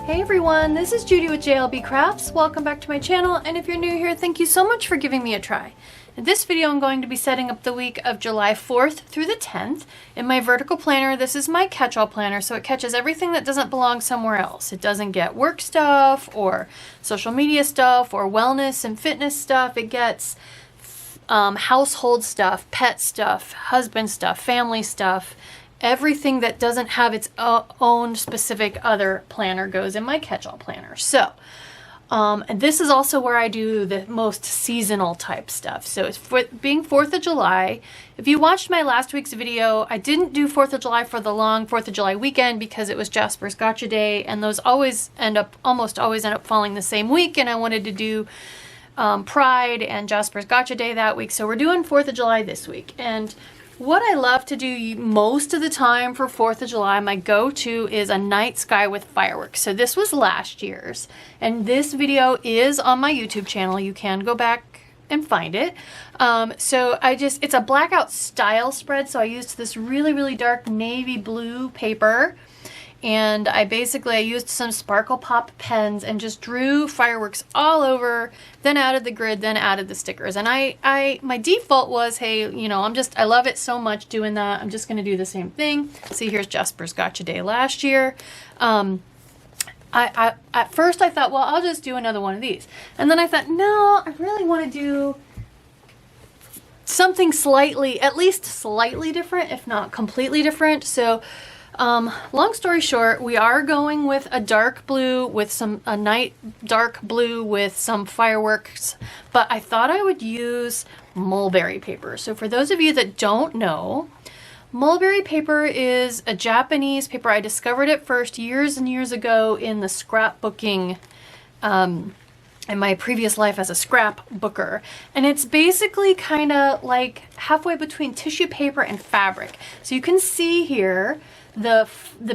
Hey everyone, this is Judi with JLBCrafts. Welcome back to my channel, and if you're new here, thank you so much for giving me a try. In this video, I'm going to be setting up the week of July 4th through the 10th. In my vertical planner, this is my catch-all planner, so it catches everything that doesn't belong somewhere else. It doesn't get work stuff, or social media stuff, or wellness and fitness stuff. It gets household stuff, pet stuff, husband stuff, family stuff. Everything that doesn't have its own specific other planner goes in my catch-all planner. So, and this is also where I do the most seasonal type stuff. So it's being 4th of July. If you watched my last week's video, I didn't do 4th of July for the long 4th of July weekend because it was Jasper's Gotcha Day, and those almost always end up falling the same week, and I wanted to do Pride and Jasper's Gotcha Day that week. So we're doing 4th of July this week. And what I love to do most of the time for 4th of July, my go-to is a night sky with fireworks. So this was last year's, and this video is on my YouTube channel. You can go back and find it. So it's a blackout style spread, so I used this really dark navy blue paper, and I used some Sparkle Pop pens and just drew fireworks all over, then added the grid, then added the stickers. And my default was, hey, you know, I love it so much doing that, I'm just gonna do the same thing. See, here's Jasper's Gotcha Day last year. At first I thought, well, I'll just do another one of these. And then I thought, no, I really wanna do something at least slightly different, if not completely different. So, long story short, we are going with a dark blue with a night dark blue with some fireworks, but I thought I would use mulberry paper. So for those of you that don't know, mulberry paper is a Japanese paper. I discovered it first years and years ago in the scrapbooking, in my previous life as a scrapbooker. And it's basically kind of like halfway between tissue paper and fabric. So you can see here the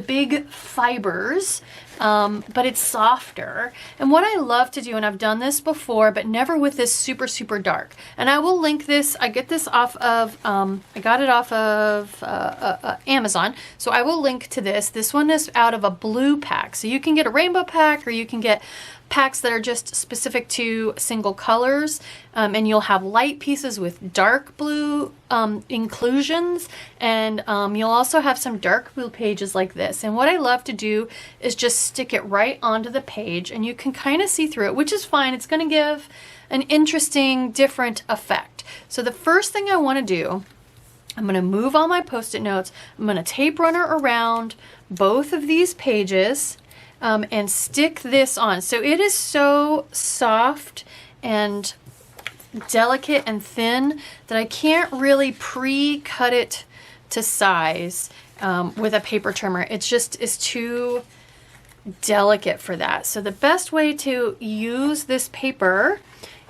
big fibers, but it's softer. And what I love to do, and I've done this before, but never with this super dark. And I will link this. I get this off of, I got it off of Amazon. So I will link to this. This one is out of a blue pack. So you can get a rainbow pack, or you can get packs that are just specific to single colors, and you'll have light pieces with dark blue inclusions, and you'll also have some dark blue pages like this. And what I love to do is just stick it right onto the page, and you can kind of see through it, which is fine. It's going to give an interesting, different effect. So the first thing I want to do, I'm going to move all my Post-it notes. I'm going to tape runner around both of these pages, and stick this on. So it is so soft and delicate and thin that I can't really pre-cut it to size with a paper trimmer. It's too delicate for that. So the best way to use this paper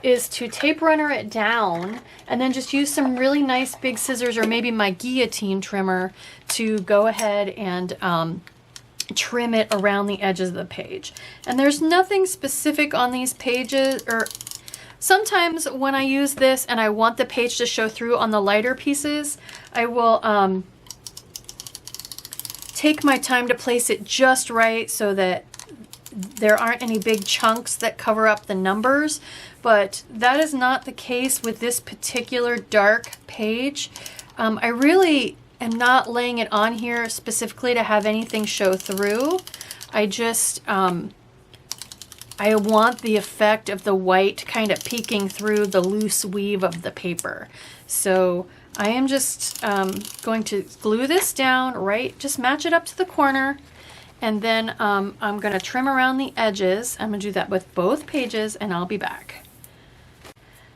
is to tape runner it down, and then just use some really nice big scissors, or maybe my guillotine trimmer, to go ahead and trim it around the edges of the page. And there's nothing specific on these pages, or sometimes when I use this and I want the page to show through on the lighter pieces, I will take my time to place it just right so that there aren't any big chunks that cover up the numbers. But that is not the case with this particular dark page. I really am not laying it on here specifically to have anything show through. I just, I want the effect of the white kind of peeking through the loose weave of the paper. So I am just going to glue this down, right? Just match it up to the corner. And then I'm going to trim around the edges. I'm going to do that with both pages, and I'll be back.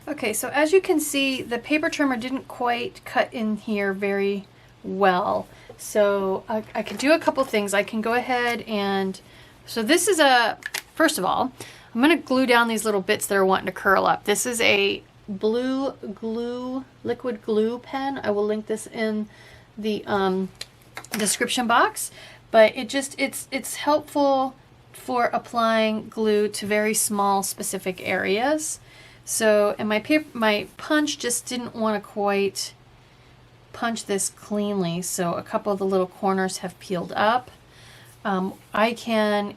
Okay, so as you can see, the paper trimmer didn't quite cut in here very well. So I can do a couple things. I can go ahead and, so this is first of all, I'm going to glue down these little bits that are wanting to curl up. This is a blue glue, liquid glue pen. I will link this in the description box, but it's helpful for applying glue to very small specific areas. So, and my punch just didn't want to quite punch this cleanly, so a couple of the little corners have peeled up. I can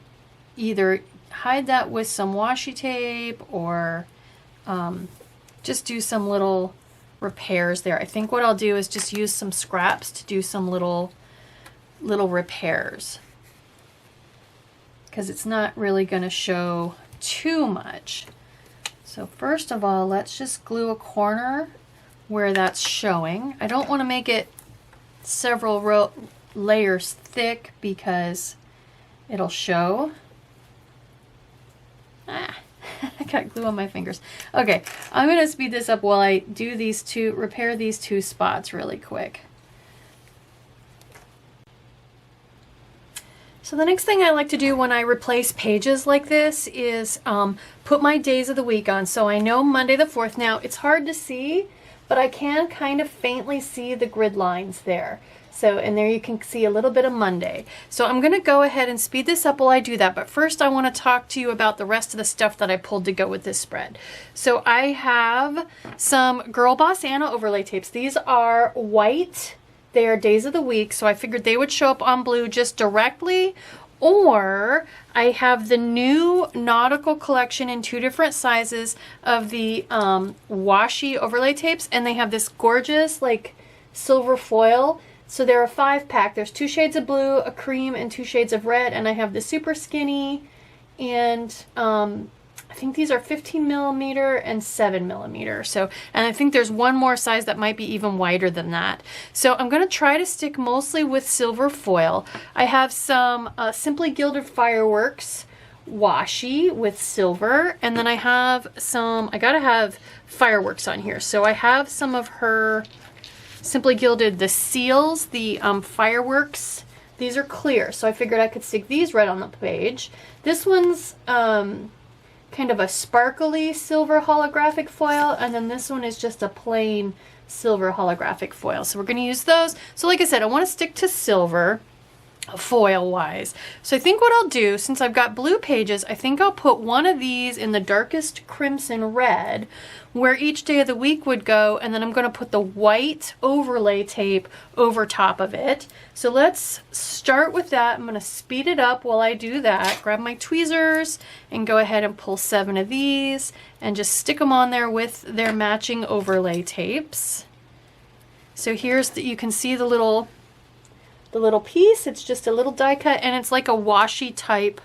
either hide that with some washi tape or just do some little repairs there. I think what I'll do is just use some scraps to do some little repairs, because it's not really going to show too much. So first of all, let's just glue a corner where that's showing. I don't want to make it several layers thick because it'll show. I got glue on my fingers. Okay, I'm going to speed this up while I do repair these two spots really quick. So the next thing I like to do when I replace pages like this is put my days of the week on. So I know Monday the 4th. Now it's hard to see, but I can kind of faintly see the grid lines there. So, and there you can see a little bit of Monday. So I'm going to go ahead and speed this up while I do that. But first I want to talk to you about the rest of the stuff that I pulled to go with this spread. So I have some Girl Boss Anna overlay tapes. These are white. They are days of the week. So I figured they would show up on blue just directly. Or I have the new Nautical collection in 2 different sizes of the washi overlay tapes. And they have this gorgeous like silver foil. So they're a 5-pack. There's 2 shades of blue, a cream, and 2 shades of red. And I have the super skinny, and I think these are 15 millimeter and 7 millimeter. So, and I think there's one more size that might be even wider than that. So I'm going to try to stick mostly with silver foil. I have some Simply Gilded Fireworks washi with silver, and then I have some, I gotta have fireworks on here. So I have some of her Simply Gilded, the seals, the fireworks. These are clear, so I figured I could stick these right on the page. This one's kind of a sparkly silver holographic foil, and then this one is just a plain silver holographic foil. So we're going to use those. So like I said, I want to stick to silver foil wise. So I think what I'll do, since I've got blue pages, I think I'll put one of these in the darkest crimson red where each day of the week would go, and then I'm going to put the white overlay tape over top of it. So let's start with that. I'm going to speed it up while I do that. Grab my tweezers and go ahead and pull 7 of these and just stick them on there with their matching overlay tapes. So here's you can see the little piece. It's just a little die cut, and it's like a washi type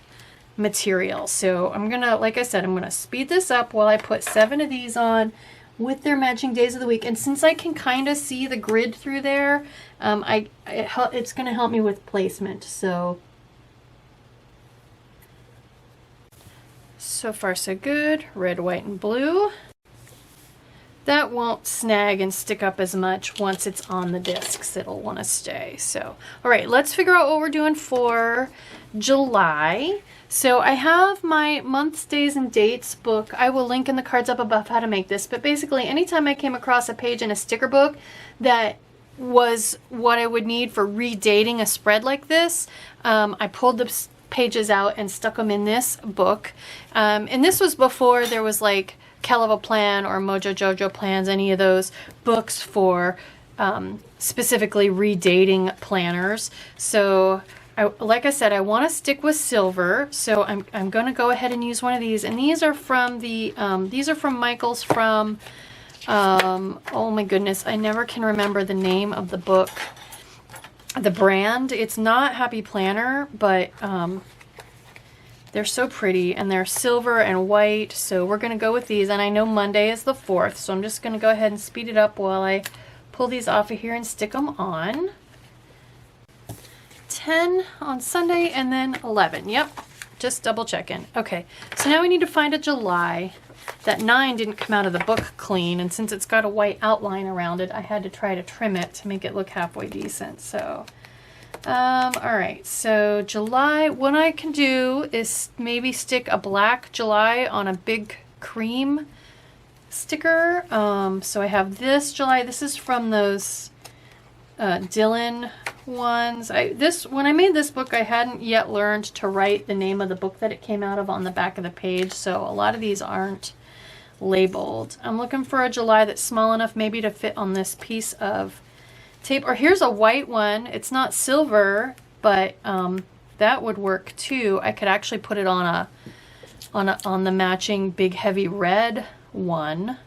material. So I'm gonna, like I said, I'm gonna speed this up while I put 7 of these on with their matching days of the week. And since I can kind of see the grid through there, it's gonna help me with placement. So far so good. Red, white, and blue. That won't snag and stick up as much once it's on the discs. It'll want to stay. So, all right, let's figure out what we're doing for July. So I have my months, days, and dates book. I will link in the cards up above how to make this. But basically, anytime I came across a page in a sticker book that was what I would need for redating a spread like this, I pulled the pages out and stuck them in this book. And this was before there was like Kellofaplan or Mojo JoJo plans, any of those books for specifically redating planners. So like I said, I want to stick with silver, so I'm going to go ahead and use one of these. And these are from the Michael's from oh my goodness, I never can remember the name of the book, the brand. It's not Happy Planner, but they're so pretty, and they're silver and white, so we're going to go with these. And I know Monday is the 4th, so I'm just going to go ahead and speed it up while I pull these off of here and stick them on. 10 on Sunday, and then 11. Yep, just double checking. Okay, so now we need to find a July. That 9 didn't come out of the book clean, and since it's got a white outline around it, I had to try to trim it to make it look halfway decent. So all right, so July, what I can do is maybe stick a black July on a big cream sticker. So I have this July. This is from those Dylan ones. When I made this book, I hadn't yet learned to write the name of the book that it came out of on the back of the page, so a lot of these aren't labeled. I'm looking for a July that's small enough maybe to fit on this piece of tape. Or here's a white one. It's not silver, but that would work too. I could actually put it on on the matching big heavy red one.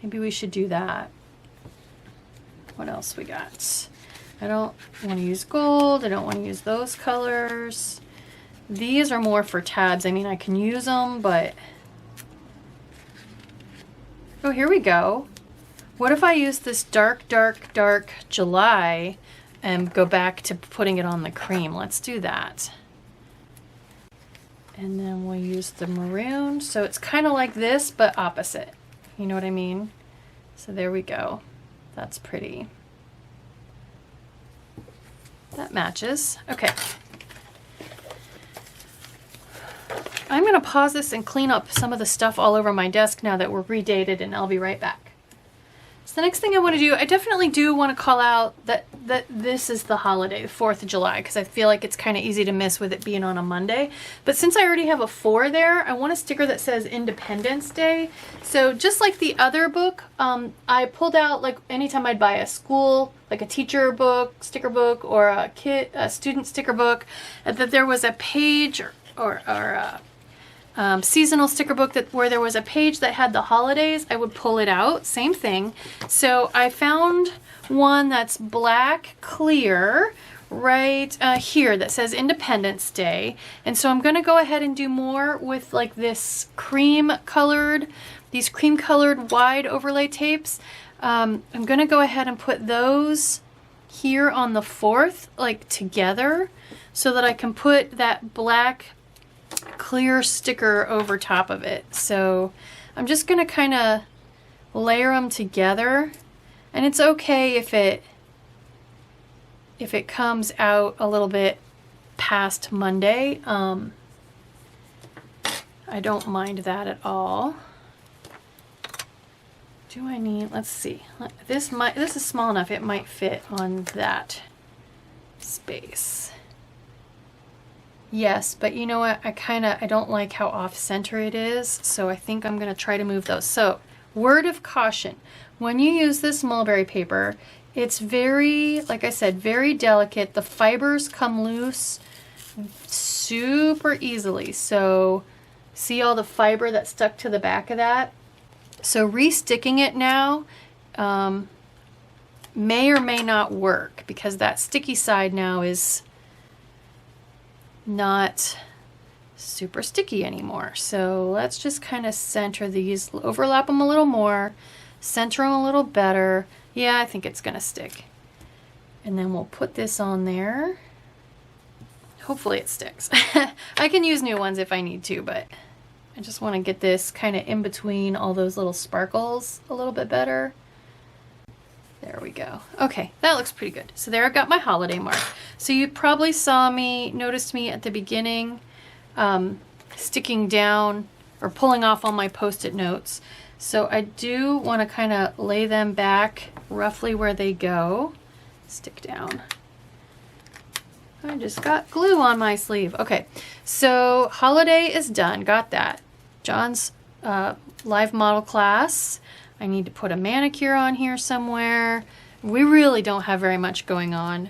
Maybe we should do that. What else we got? I don't want to use gold. I don't want to use those colors. These are more for tabs. I mean, I can use them, but... Oh, here we go. What if I use this dark, dark, dark July and go back to putting it on the cream? Let's do that. And then we'll use the maroon. So it's kind of like this, but opposite. You know what I mean? So there we go. That's pretty. That matches. Okay. I'm going to pause this and clean up some of the stuff all over my desk now that we're redated, and I'll be right back. So the next thing I want to do, I definitely do want to call out that this is the holiday, the 4th of July, because I feel like it's kind of easy to miss with it being on a Monday. But since I already have a 4 there, I want a sticker that says Independence Day. So just like the other book, I pulled out, like, anytime I'd buy a school, like a teacher book, sticker book, or a student sticker book, that there was a page or seasonal sticker book where there was a page that had the holidays, I would pull it out. Same thing. So I found one that's black clear right here that says Independence Day. And so I'm going to go ahead and do more with like this these cream colored wide overlay tapes. I'm going to go ahead and put those here on the 4th, like together, so that I can put that black clear sticker over top of it. So I'm just going to kind of layer them together, and it's okay if it comes out a little bit past Monday. I don't mind that at all. Do I need, let's see, this is small enough it might fit on that space. Yes, but you know what? I don't like how off-center it is, so I think I'm going to try to move those. So, word of caution. When you use this mulberry paper, it's very, like I said, very delicate. The fibers come loose super easily. So, see all the fiber that stuck to the back of that? So, re-sticking it now may or may not work, because that sticky side now is not super sticky anymore. So let's just kind of center these, overlap them a little more, center them a little better. Yeah, I think it's gonna stick. And then we'll put this on there. Hopefully it sticks. I can use new ones if I need to, but I just want to get this kind of in between all those little sparkles a little bit better. There we go. Okay, that looks pretty good. So there I've got my holiday mark. So you probably noticed me at the beginning sticking down or pulling off all my post-it notes. So I do want to kind of lay them back roughly where they go. Stick down. I just got glue on my sleeve. Okay, so holiday is done. Got that. John's live model class. I need to put a manicure on here somewhere. We really don't have very much going on.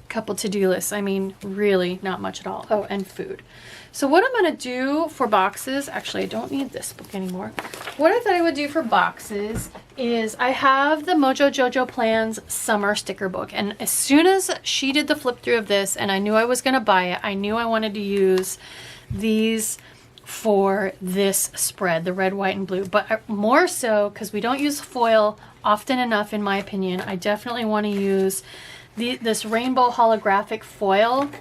Couple to-do lists. I mean, really not much at all. Oh, and food. So what I'm going to do for boxes, actually I don't need this book anymore. What I thought I would do for boxes is I have the Mojo JoJo Plans summer sticker book. And as soon as she did the flip through of this and I knew I was going to buy it, I knew I wanted to use these for this spread, the red, white, and blue. But more so, because we don't use foil often enough in my opinion, I definitely want to use this rainbow holographic foil,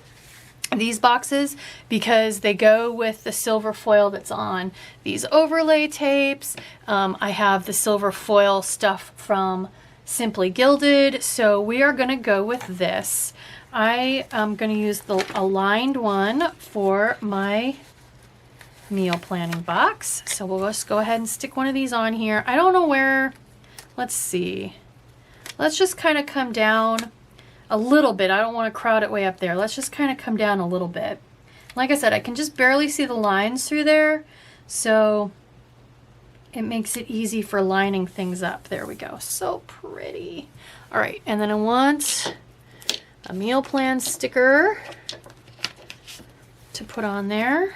these boxes, because they go with the silver foil that's on these overlay tapes. I have the silver foil stuff from Simply Gilded, so we are going to go with this. I am going to use the aligned one for my meal planning box. So we'll just go ahead and stick one of these on here. I don't know where, let's see. Let's just kind of come down a little bit. I don't want to crowd it way up there. Let's just kind of come down a little bit. Like I said, I can just barely see the lines through there, so it makes it easy for lining things up. There we go. So pretty. All right, and then I want a meal plan sticker to put on there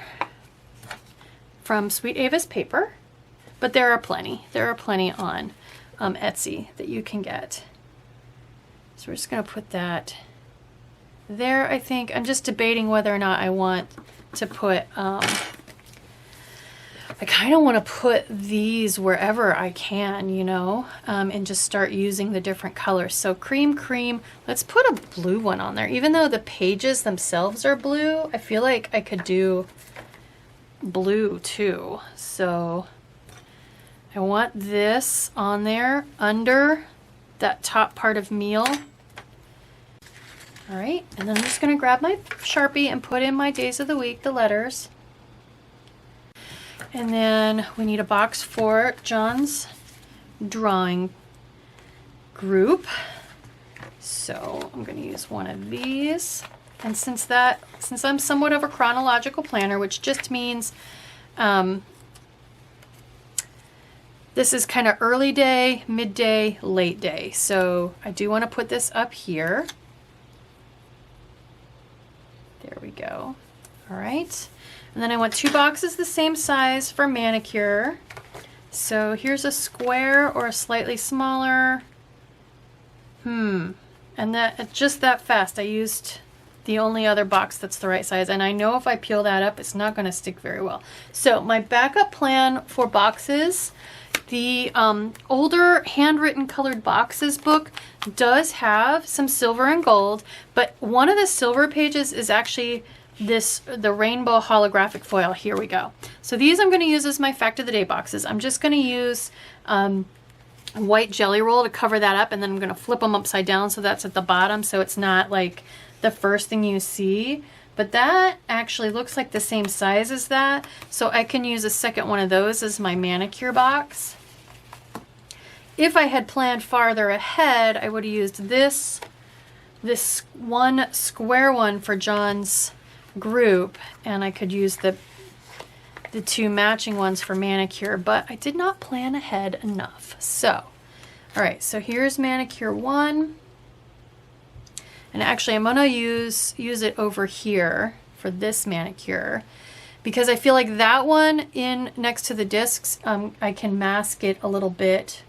from Sweet Avas paper, but there are plenty. There are plenty on Etsy that you can get. So we're just going to put that there. I think I'm just debating whether or not I want to put I kind of want to put these wherever I can, you know, and just start using the different colors. So cream, let's put a blue one on there. Even though the pages themselves are blue, I feel like I could do blue too. So I want this on there under that top part of meal. All right, and then I'm just going to grab my Sharpie and put in my days of the week, the letters. And then we need a box for John's drawing group. So I'm going to use one of these. And since I'm somewhat of a chronological planner, which just means this is kind of early day, midday, late day. So I do want to put this up here. There we go. All right. And then I want 2 boxes the same size for manicure. So here's a square or a slightly smaller. And that just that fast. I used the only other box that's the right size. And I know if I peel that up, it's not going to stick very well. So my backup plan for boxes, the older handwritten colored boxes book does have some silver and gold, but one of the silver pages is actually the rainbow holographic foil. Here we go. So these I'm going to use as my fact of the day boxes. I'm just going to use white jelly roll to cover that up, and then I'm going to flip them upside down so that's at the bottom, so it's not like the first thing you see. But that actually looks like the same size as that, so I can use a second one of those as my manicure box. If I had planned farther ahead, I would have used this one square one for John's group, and I could use the 2 matching ones for manicure, but I did not plan ahead enough. So, all right, so here's manicure 1, and actually I'm gonna use it over here for this manicure because I feel like that one in next to the discs, I can mask it a little bit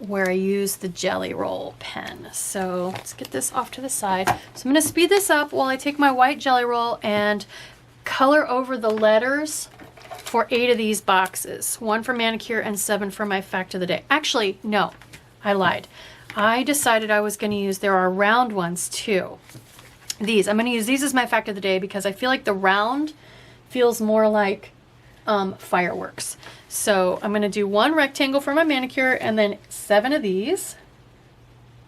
where I use the jelly roll pen. So let's get this off to the side. So I'm going to speed this up while I take my white jelly roll and color over the letters for 8 of these boxes. 1 for manicure and 7 for my fact of the day. Actually, no, I lied. I decided I was going to use, there are round ones too. I'm going to use these as my fact of the day because I feel like the round feels more like fireworks. So I'm going to do 1 rectangle for my manicure and then 7 of these.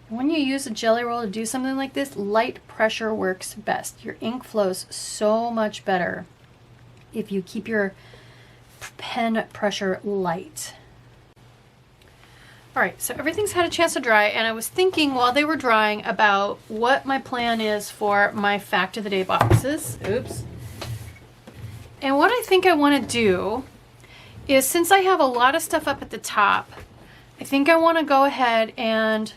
When you use a jelly roll to do something like this, light pressure works best. Your ink flows so much better if you keep your pen pressure light. All right, so everything's had a chance to dry, and I was thinking while they were drying about what my plan is for my fact of the day boxes. Oops. And what I think I want to do is, since I have a lot of stuff up at the top, I think I want to go ahead and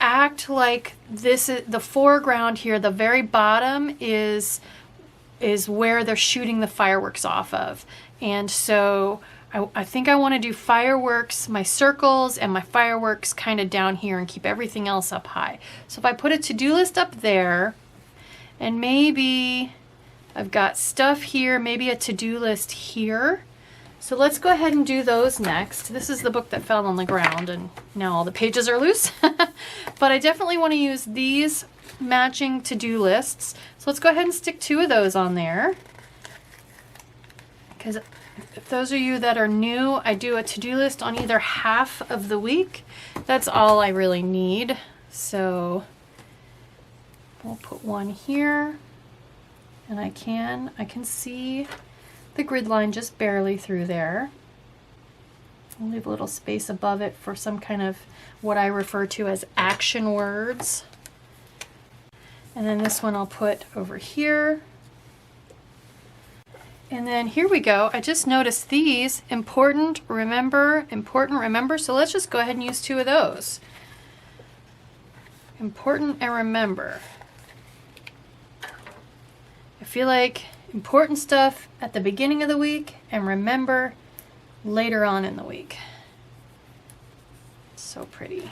act like this is the foreground here. The very bottom is where they're shooting the fireworks off of. And so I think I want to do fireworks, my circles and my fireworks kind of down here and keep everything else up high. So if I put a to-do list up there, and maybe I've got stuff here, maybe a to-do list here. So let's go ahead and do those next. This is the book that fell on the ground and now all the pages are loose. But I definitely want to use these matching to-do lists. So let's go ahead and stick 2 of those on there. Because if those are you that are new, I do a to-do list on either half of the week. That's all I really need. So we'll put 1 here. And I can see the grid line just barely through there. I'll leave a little space above it for some kind of what I refer to as action words. And then this one I'll put over here. And then here we go. I just noticed these, important, remember. So let's just go ahead and use 2 of those. important and remember. I feel like important stuff at the beginning of the week and remember later on in the week. So pretty.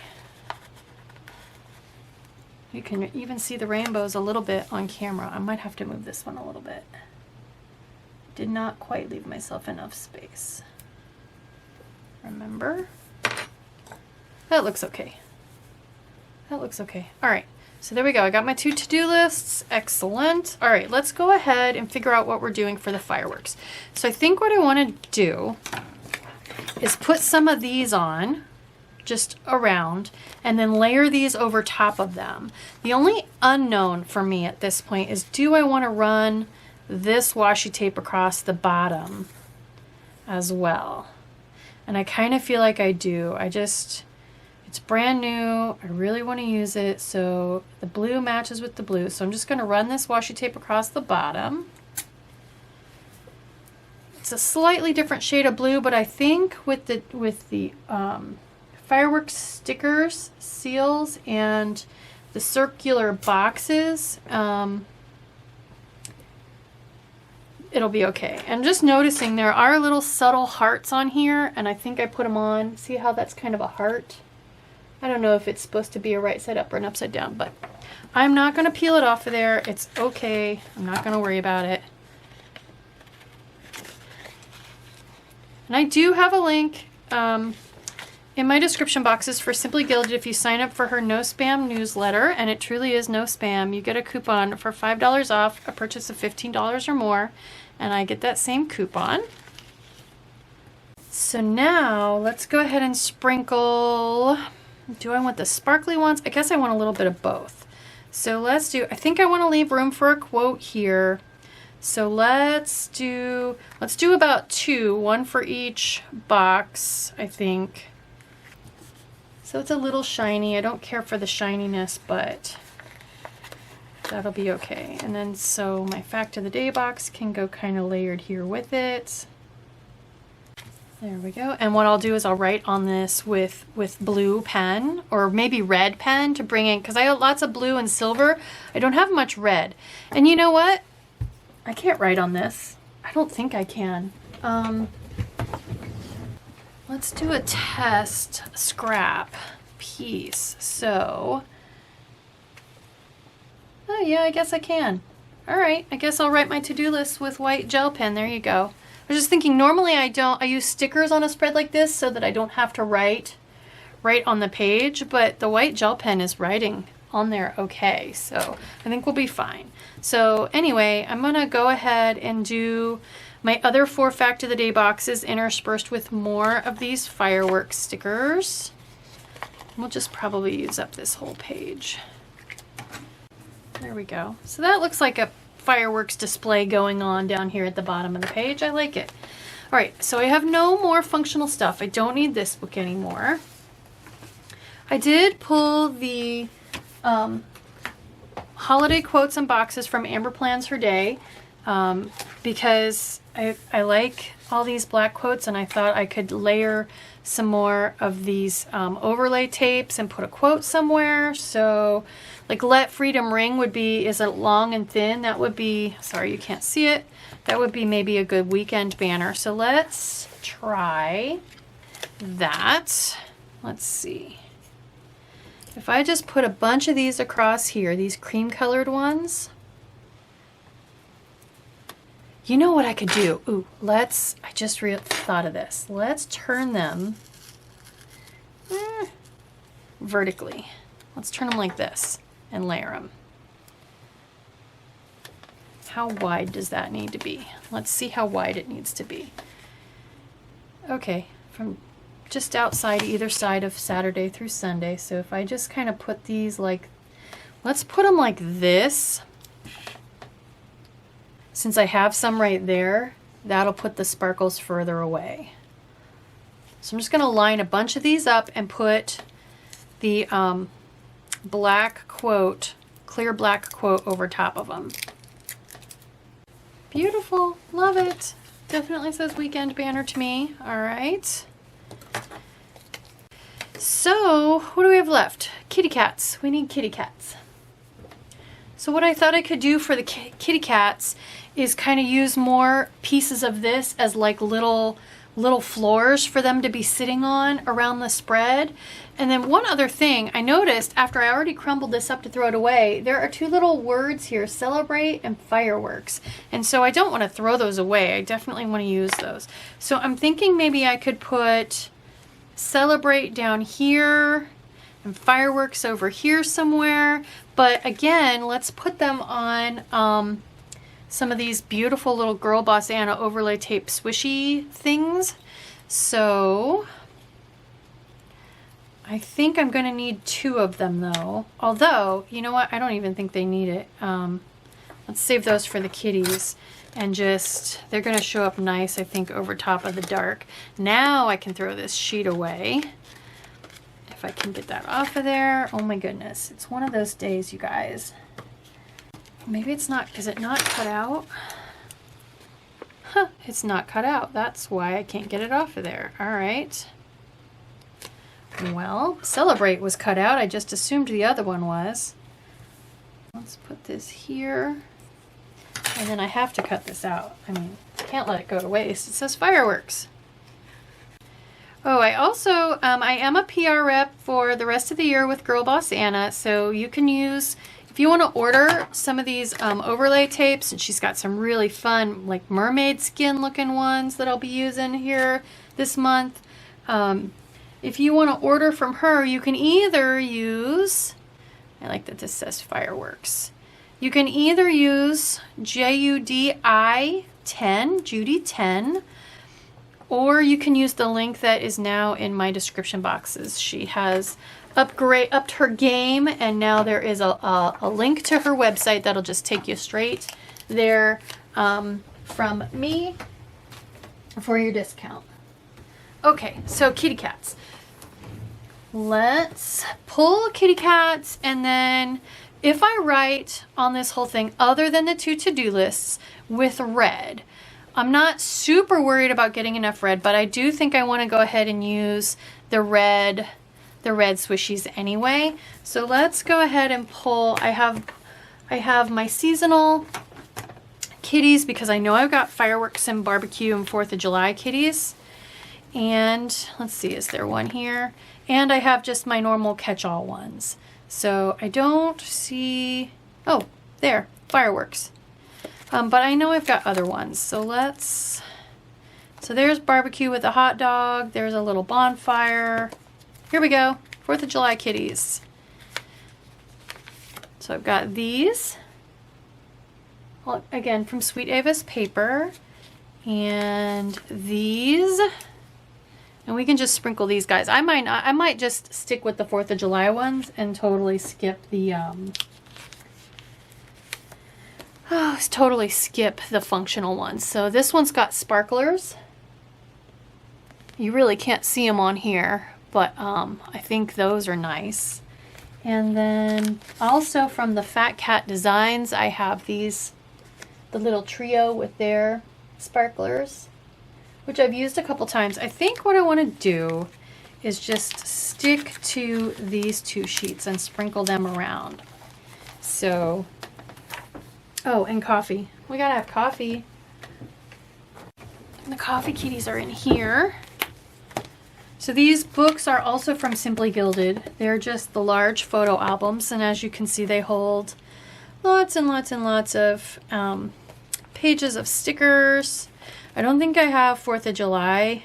You can even see the rainbows a little bit on camera. I might have to move this one a little bit. Did not quite leave myself enough space. Remember? That looks okay. That looks okay. All right, so there we go. I got my 2 to-do lists. Excellent. All right, let's go ahead and figure out what we're doing for the fireworks. So I think what I want to do is put some of these on just around and then layer these over top of them. The only unknown for me at this point is, do I want to run this washi tape across the bottom as well? And I kind of feel like I do. It's brand new. I really want to use it. So the blue matches with the blue. So I'm just going to run this washi tape across the bottom. It's a slightly different shade of blue, but I think with the fireworks stickers, seals, and the circular boxes, it'll be okay. And just noticing there are little subtle hearts on here, and I think I put them on. See how that's kind of a heart? I don't know if it's supposed to be a right side up or an upside down, but I'm not going to peel it off of there. It's okay. I'm not going to worry about it. And I do have a link in my description boxes for Simply Gilded. If you sign up for her no spam newsletter, and it truly is no spam, you get a coupon for $5 off a purchase of $15 or more, and I get that same coupon. So now let's go ahead and sprinkle. Do I want the sparkly ones? I guess I want a little bit of both. So let's do, I think I want to leave room for a quote here. So let's do about 2, 1 for each box, I think. So it's a little shiny. I don't care for the shininess, but that'll be okay. And then so my fact of the day box can go kind of layered here with it. There we go. And what I'll do is I'll write on this with blue pen or maybe red pen to bring in, because I have lots of blue and silver. I don't have much red. And you know what? I can't write on this. I don't think I can. Let's do a test scrap piece. So, oh yeah, I guess I can. All right, I guess I'll write my to-do list with white gel pen. There you go. I was just thinking, normally I use stickers on a spread like this so that I don't have to write on the page, but the white gel pen is writing on there okay, so I think we'll be fine. So anyway, I'm gonna go ahead and do my other 4 fact of the day boxes interspersed with more of these fireworks stickers. We'll just probably use up this whole page. There we go. So that looks like a fireworks display going on down here at the bottom of the page. I like it. All right, so I have no more functional stuff. I don't need this book anymore. I did pull the holiday quotes and boxes from Amber Plans Her Day because I like all these black quotes, and I thought I could layer some more of these overlay tapes and put a quote somewhere. So like let freedom ring would be, is it long and thin? That would be, sorry you can't see it, that would be maybe a good weekend banner. So let's try that. Let's see. If I just put a bunch of these across here, these cream colored ones, you know what I could do? Ooh, I just thought of this. Let's turn them vertically. Let's turn them like this and layer them. How wide does that need to be? Let's see how wide it needs to be. Okay, from just outside either side of Saturday through Sunday. So if I just kind of put these like, let's put them like this. Since I have some right there, that'll put the sparkles further away. So I'm just going to line a bunch of these up and put the black quote, clear black quote over top of them. Beautiful. Love it. Definitely says weekend banner to me. All right. So what do we have left? Kitty cats. We need kitty cats. So what I thought I could do for the kitty cats is kind of use more pieces of this as like little floors for them to be sitting on around the spread. And then one other thing I noticed after I already crumbled this up to throw it away, there are two little words here, celebrate and fireworks. And so I don't want to throw those away. I definitely want to use those. So I'm thinking maybe I could put celebrate down here and fireworks over here somewhere. But again, let's put them on some of these beautiful little Girl Boss Anna overlay tape swishy things. So I think I'm going to need 2 of them though. Although, you know what? I don't even think they need it. Let's save those for the kitties. And just, they're going to show up nice, I think, over top of the dark. Now I can throw this sheet away. If I can get that off of there. Oh my goodness. It's one of those days, you guys. Maybe it's not, is it not cut out? Huh, it's not cut out. That's why I can't get it off of there. All right. Well, celebrate was cut out. I just assumed the other one was. Let's put this here. And then I have to cut this out. I mean, can't let it go to waste. It says fireworks. Oh, I also, I am a PR rep for the rest of the year with Girl Boss Anna. So you can use, if you want to order some of these overlay tapes, and she's got some really fun, like mermaid skin looking ones that I'll be using here this month. If you want to order from her, you can either use, I like that this says fireworks. You can either use Judi 10, Judi 10, or you can use the link that is now in my description boxes. She has upped her game, and now there is a link to her website that'll just take you straight there from me for your discount. Okay, so kitty cats. Let's pull kitty cats, and then if I write on this whole thing other than the 2 to-do lists with red, I'm not super worried about getting enough red, but I do think I want to go ahead and use the red swishies anyway. So let's go ahead and pull. I have my seasonal kitties because I know I've got fireworks and barbecue and 4th of July kitties. And let's see, is there one here? And I have just my normal catch-all ones. So I don't see, oh, there, fireworks. But I know I've got other ones. So there's barbecue with a hot dog. There's a little bonfire. Here we go, 4th of July kitties. So I've got these, well, again, from Sweet Avas paper. And these. And we can just sprinkle these guys. I might just stick with the 4th of July ones and totally skip the functional ones. So this one's got sparklers. You really can't see them on here, but I think those are nice. And then also from the Fat Cat Designs, I have these, the little trio with their sparklers, which I've used a couple times. I think what I want to do is just stick to these 2 sheets and sprinkle them around. So, oh, and coffee. We gotta have coffee. And the coffee kitties are in here. So these books are also from Simply Gilded. They're just the large photo albums, and as you can see, they hold lots and lots and lots of pages of stickers. I don't think I have 4th of July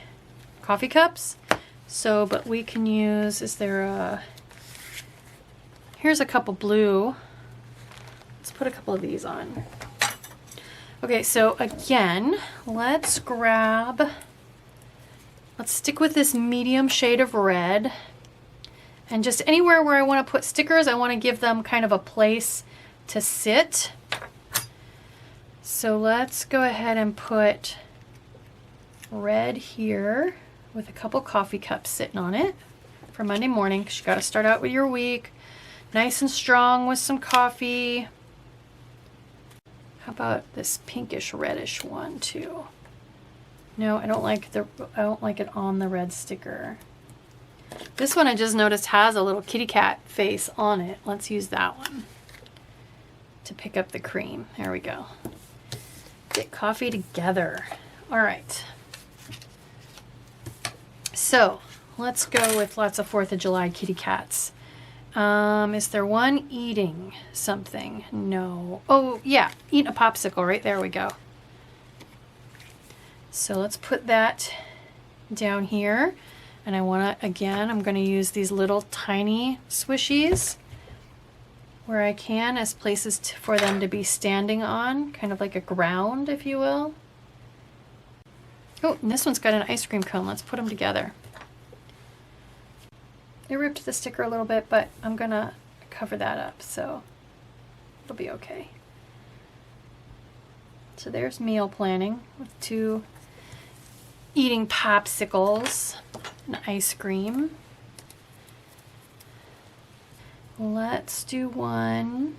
coffee cups, so, but we can use, is there a, here's a couple blue. Let's put a couple of these on. Okay, so again, let's stick with this medium shade of red, and just anywhere where I want to put stickers, I want to give them kind of a place to sit. So let's go ahead and put red here with a couple coffee cups sitting on it for Monday morning, because you got to start out with your week nice and strong with some coffee. How about this pinkish reddish one too? No, I don't like it on the red sticker. This one I just noticed has a little kitty cat face on it. Let's use that one to pick up the cream. There we go. Get coffee together. All right. So let's go with lots of 4th of July kitty cats. Is there one eating something? No. Oh yeah, eating a popsicle, right? There we go. So let's put that down here. And I want to, again, I'm going to use these little tiny swishies where I can as places for them to be standing on, kind of like a ground, if you will. Oh, and this one's got an ice cream cone. Let's put them together. I ripped the sticker a little bit, but I'm going to cover that up, so it'll be okay. So there's meal planning with 2 eating popsicles and ice cream. Let's do one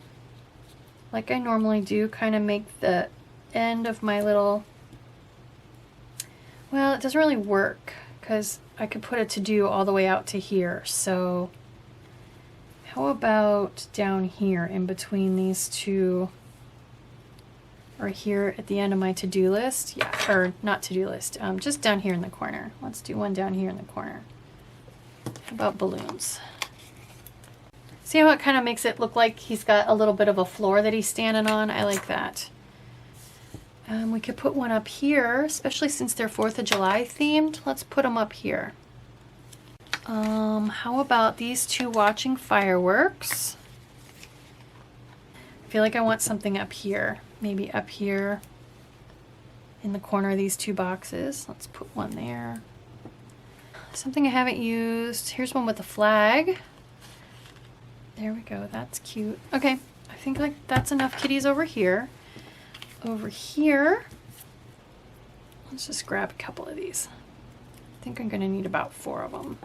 like I normally do, kind of make the end of my little, well, it doesn't really work because I could put a to-do all the way out to here. So how about down here in between these two, or here at the end of my to-do list? Yeah, or not to-do list, just down here in the corner. Let's do one down here in the corner. How about balloons? See how it kind of makes it look like he's got a little bit of a floor that he's standing on? I like that. We could put one up here, especially since they're 4th of July themed. Let's put them up here. How about these 2 watching fireworks? I feel like I want something up here. Maybe up here in the corner of these 2 boxes. Let's put one there. Something I haven't used. Here's one with a flag. There we go. That's cute. Okay, I think like that's enough kitties over here. Over here, let's just grab a couple of these. I think I'm going to need about 4 of them.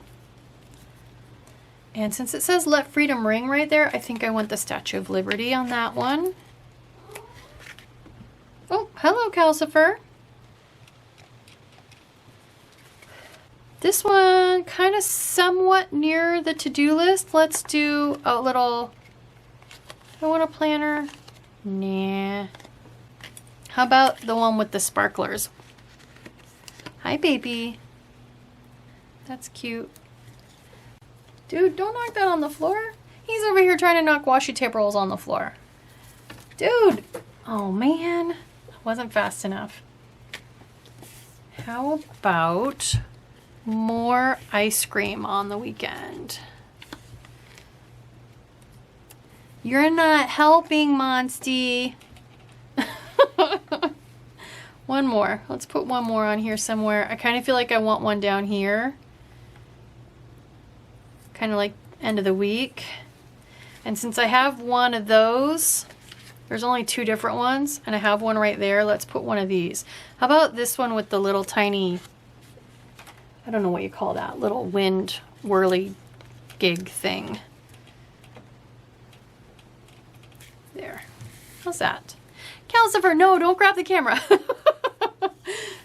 And since it says "Let Freedom Ring" right there, I think I want the Statue of Liberty on that one. Oh, hello, Calcifur. This one kind of somewhat near the to-do list. Let's do a little, I want a planner. Nah. How about the one with the sparklers? Hi, baby. That's cute. Dude, don't knock that on the floor. He's over here trying to knock washi tape rolls on the floor. Dude. Oh, man. Wasn't fast enough. How about more ice cream on the weekend? You're not helping, Monsty. One more. Let's put one more on here somewhere. I kind of feel like I want one down here. Kind of like end of the week. And since I have one of those, there's only 2 different ones, and I have one right there. Let's put one of these. How about this one with the little tiny, I don't know what you call that, little wind whirly gig thing. There. How's that? Calcifur, no, don't grab the camera.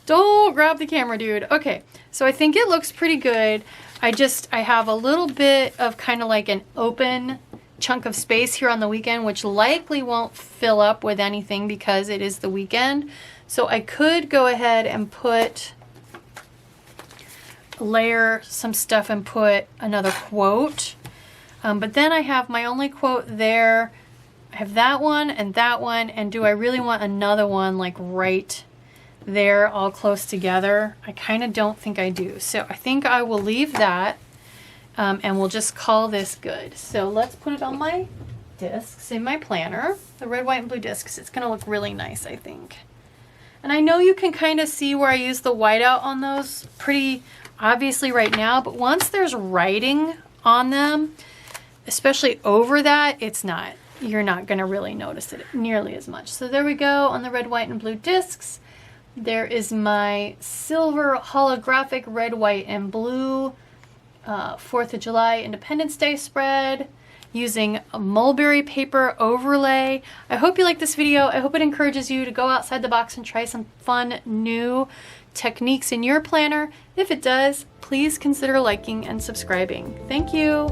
Don't grab the camera, dude. Okay, so I think it looks pretty good. I have a little bit of kind of like an open chunk of space here on the weekend, which likely won't fill up with anything because it is the weekend. So I could go ahead and layer some stuff and put another quote. But then I have my only quote there. I have that one, and do I really want another one like right there all close together? I kind of don't think I do. So I think I will leave that and we'll just call this good. So let's put it on my discs in my planner, the red, white, and blue discs. It's going to look really nice, I think. And I know you can kind of see where I use the whiteout on those pretty obviously right now, but once there's writing on them, especially over that, you're not going to really notice it nearly as much. So there we go on the red, white, and blue discs. There is my silver holographic red, white, and blue 4th of July Independence Day spread using a mulberry paper overlay. I hope you like this video. I hope it encourages you to go outside the box and try some fun new techniques in your planner? If it does, please consider liking and subscribing. Thank you.